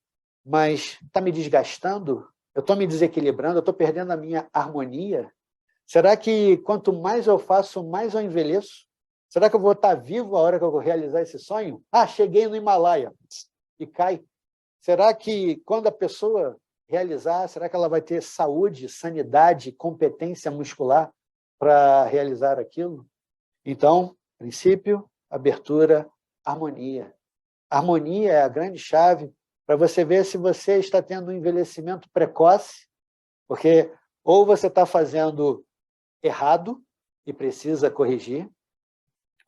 mas está me desgastando? Eu estou me desequilibrando? Eu estou perdendo a minha harmonia? Será que quanto mais eu faço, mais eu envelheço? Será que eu vou estar vivo a hora que eu vou realizar esse sonho? Ah, cheguei no Himalaia e cai. Será que quando a pessoa realizar, será que ela vai ter saúde, sanidade, competência muscular para realizar aquilo? Então, princípio, abertura, harmonia. Harmonia é a grande chave para você ver se você está tendo um envelhecimento precoce, porque ou você está fazendo errado e precisa corrigir,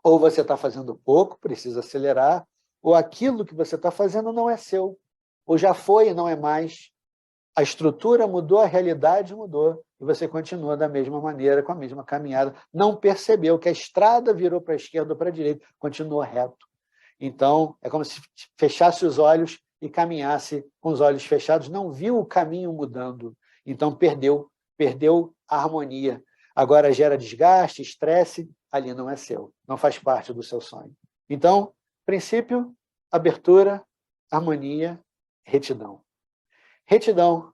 ou você está fazendo pouco, precisa acelerar, ou aquilo que você está fazendo não é seu, ou já foi e não é mais. A estrutura mudou, a realidade mudou, e você continua da mesma maneira, com a mesma caminhada. Não percebeu que a estrada virou para a esquerda ou para a direita, continuou reto. Então, é como se fechasse os olhos e caminhasse com os olhos fechados, não viu o caminho mudando. Então, perdeu a harmonia. Agora gera desgaste, estresse, ali não é seu, não faz parte do seu sonho. Então, princípio, abertura, harmonia, retidão. Retidão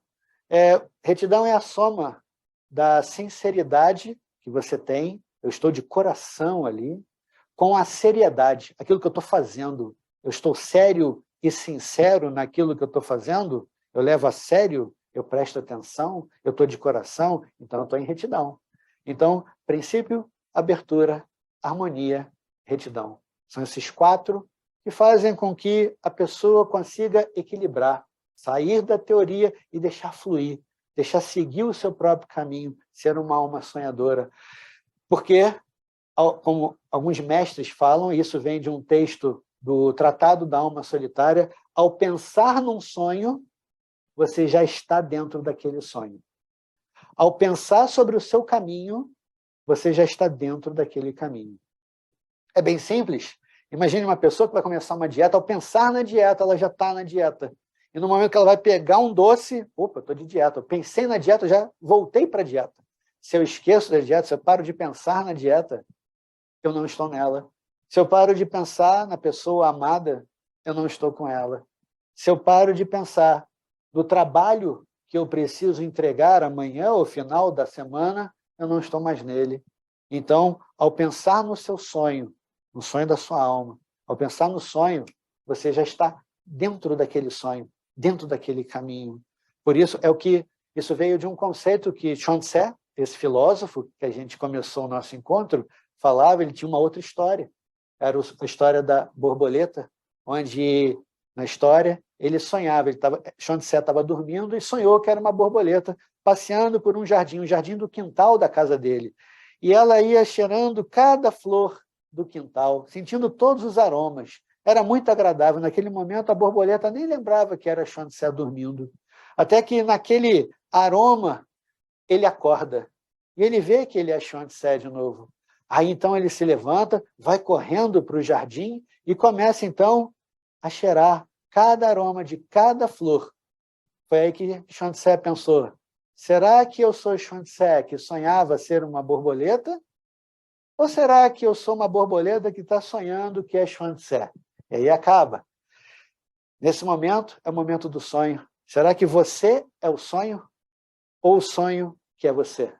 é a soma da sinceridade que você tem, eu estou de coração ali, com a seriedade, aquilo que eu estou fazendo. Eu estou sério e sincero naquilo que eu estou fazendo, eu levo a sério, eu presto atenção, eu estou de coração, então eu estou em retidão. Então, princípio, abertura, harmonia, retidão. São esses 4 que fazem com que a pessoa consiga equilibrar, sair da teoria e deixar fluir, deixar seguir o seu próprio caminho, ser uma alma sonhadora. Porque, como alguns mestres falam, isso vem de um texto do Tratado da Alma Solitária, ao pensar num sonho, você já está dentro daquele sonho. Ao pensar sobre o seu caminho, você já está dentro daquele caminho. É bem simples. Imagine uma pessoa que vai começar uma dieta, ao pensar na dieta, ela já está na dieta. E no momento que ela vai pegar um doce, opa, eu estou de dieta. Eu pensei na dieta, eu já voltei para a dieta. Se eu esqueço da dieta, se eu paro de pensar na dieta, eu não estou nela. Se eu paro de pensar na pessoa amada, eu não estou com ela. Se eu paro de pensar no trabalho que eu preciso entregar amanhã ou final da semana, eu não estou mais nele. Então, ao pensar no seu sonho, no sonho da sua alma, ao pensar no sonho, você já está dentro daquele sonho, dentro daquele caminho. Por isso, é o que Isso veio de um conceito que Chuang Tse, esse filósofo que a gente começou o nosso encontro, falava. Ele tinha uma outra história. Era a história da borboleta, onde, na história, ele sonhava. Chuang Tse estava dormindo e sonhou que era uma borboleta passeando por um jardim, o jardim do quintal da casa dele. E ela ia cheirando cada flor do quintal, sentindo todos os aromas. Era muito agradável. Naquele momento, a borboleta nem lembrava que era Chuang Tse dormindo. Até que, naquele aroma, ele acorda. E ele vê que ele é Chuang Tse de novo. Aí, então, ele se levanta, vai correndo para o jardim e começa, então, a cheirar cada aroma de cada flor. Foi aí que Chuang Tse pensou: será que eu sou Chuang Tse, que sonhava ser uma borboleta? Ou será que eu sou uma borboleta que está sonhando que é Chuang Tse? E aí acaba. Nesse momento, é o momento do sonho. Será que você é o sonho? Ou o sonho que é você?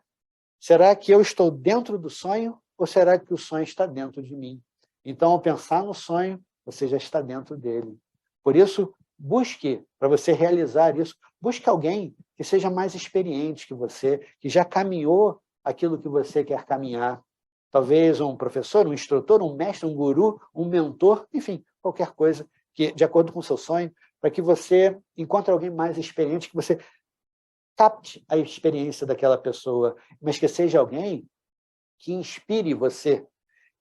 Será que eu estou dentro do sonho? Ou será que o sonho está dentro de mim? Então, ao pensar no sonho, você já está dentro dele. Por isso, busque, para você realizar isso, busque alguém que seja mais experiente que você, que já caminhou aquilo que você quer caminhar. Talvez um professor, um instrutor, um mestre, um guru, um mentor, enfim, qualquer coisa que, de acordo com o seu sonho, para que você encontre alguém mais experiente, que você capte a experiência daquela pessoa, mas que seja alguém que inspire você,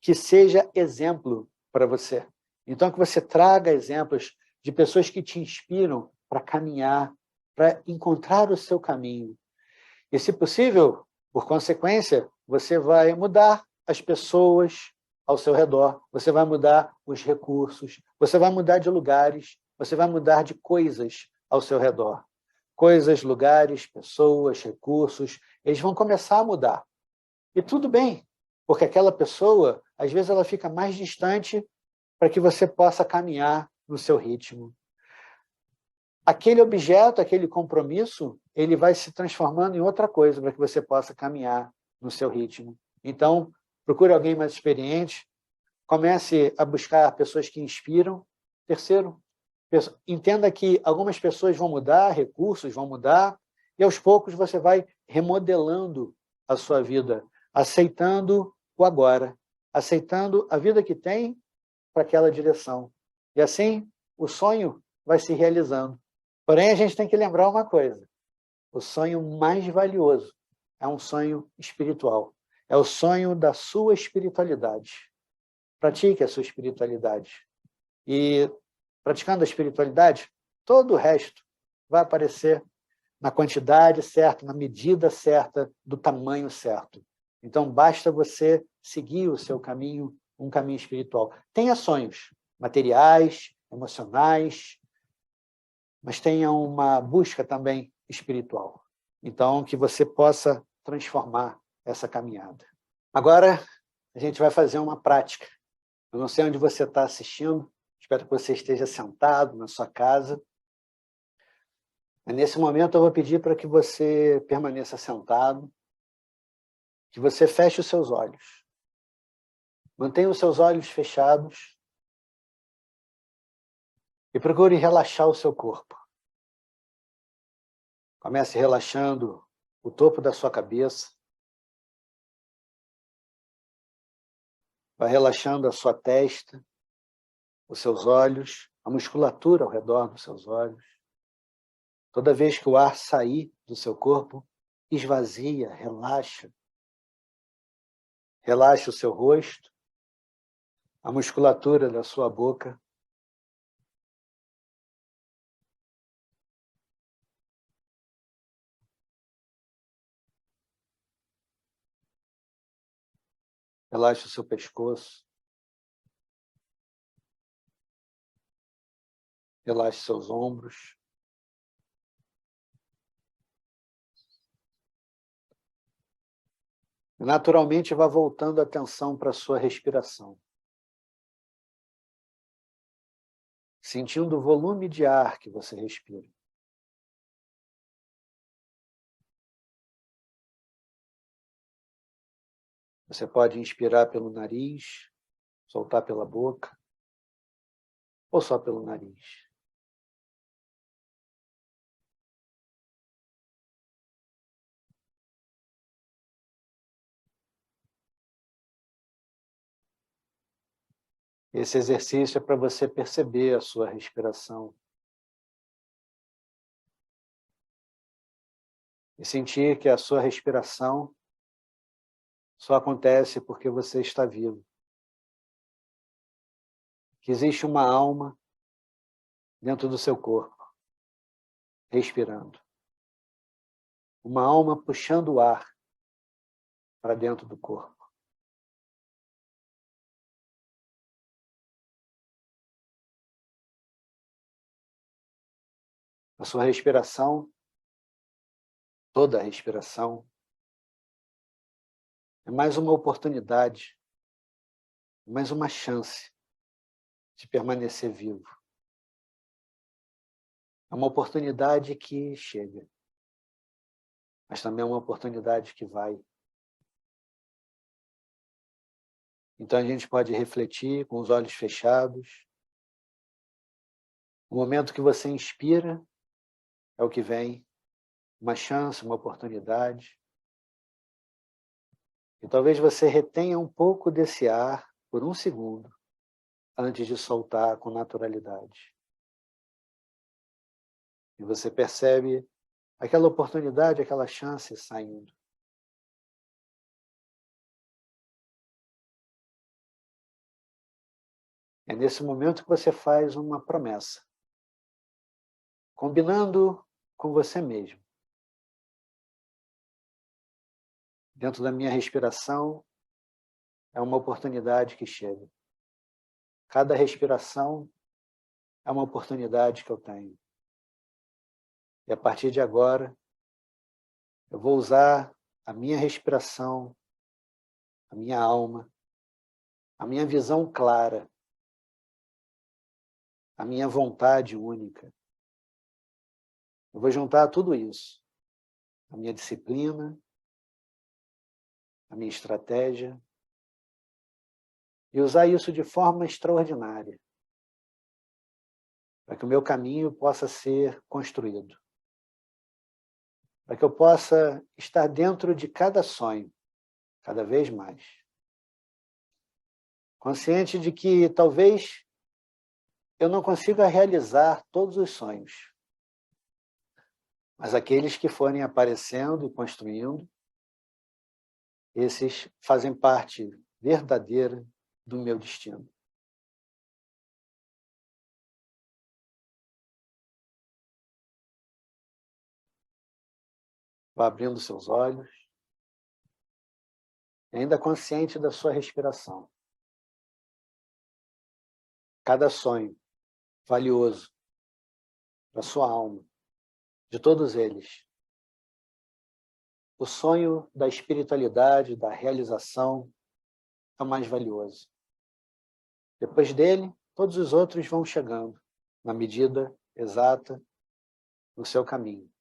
que seja exemplo para você. Então, que você traga exemplos de pessoas que te inspiram para caminhar, para encontrar o seu caminho. E, se possível, por consequência, você vai mudar as pessoas ao seu redor, você vai mudar os recursos, você vai mudar de lugares, você vai mudar de coisas ao seu redor. Coisas, lugares, pessoas, recursos, eles vão começar a mudar. E tudo bem, porque aquela pessoa, às vezes, ela fica mais distante para que você possa caminhar no seu ritmo. Aquele objeto, aquele compromisso, ele vai se transformando em outra coisa para que você possa caminhar no seu ritmo. Então, procure alguém mais experiente, comece a buscar pessoas que inspiram. Terceiro, entenda que algumas pessoas vão mudar, recursos vão mudar, e aos poucos você vai remodelando a sua vida, aceitando o agora, aceitando a vida que tem para aquela direção. E assim, o sonho vai se realizando. Porém, a gente tem que lembrar uma coisa: o sonho mais valioso é um sonho espiritual. É o sonho da sua espiritualidade. Pratique a sua espiritualidade. E, praticando a espiritualidade, todo o resto vai aparecer na quantidade certa, na medida certa, do tamanho certo. Então, basta você seguir o seu caminho, um caminho espiritual. Tenha sonhos materiais, emocionais, mas tenha uma busca também espiritual. Então, que você possa transformar essa caminhada. Agora, a gente vai fazer uma prática. Eu não sei onde você está assistindo, espero que você esteja sentado na sua casa. Nesse momento, eu vou pedir para que você permaneça sentado, que você feche os seus olhos. Mantenha os seus olhos fechados e procure relaxar o seu corpo. Comece relaxando o topo da sua cabeça. Vai relaxando a sua testa, os seus olhos, a musculatura ao redor dos seus olhos. Toda vez que o ar sair do seu corpo, esvazia, relaxa. Relaxe o seu rosto, a musculatura da sua boca. Relaxe o seu pescoço. Relaxe seus ombros. Naturalmente, vá voltando a atenção para a sua respiração. Sentindo o volume de ar que você respira. Você pode inspirar pelo nariz, soltar pela boca, ou só pelo nariz. Esse exercício é para você perceber a sua respiração e sentir que a sua respiração só acontece porque você está vivo. Que existe uma alma dentro do seu corpo, respirando. Uma alma puxando o ar para dentro do corpo. A sua respiração, toda a respiração, é mais uma oportunidade, mais uma chance de permanecer vivo. É uma oportunidade que chega, mas também é uma oportunidade que vai. Então a gente pode refletir com os olhos fechados. O momento que você inspira é o que vem, uma chance, uma oportunidade. E talvez você retenha um pouco desse ar por um segundo antes de soltar com naturalidade. E você percebe aquela oportunidade, aquela chance saindo. É nesse momento que você faz uma promessa, combinando com você mesmo. Dentro da minha respiração, é uma oportunidade que chega. Cada respiração é uma oportunidade que eu tenho. E a partir de agora, eu vou usar a minha respiração, a minha alma, a minha visão clara, a minha vontade única. Eu vou juntar tudo isso. A minha disciplina, a minha estratégia, e usar isso de forma extraordinária, para que o meu caminho possa ser construído, para que eu possa estar dentro de cada sonho, cada vez mais. Consciente de que talvez eu não consiga realizar todos os sonhos, mas aqueles que forem aparecendo e construindo, esses fazem parte verdadeira do meu destino. Vá abrindo seus olhos, ainda consciente da sua respiração. Cada sonho valioso para a sua alma, de todos eles. O sonho da espiritualidade, da realização, é o mais valioso. Depois dele, todos os outros vão chegando, na medida exata, no seu caminho.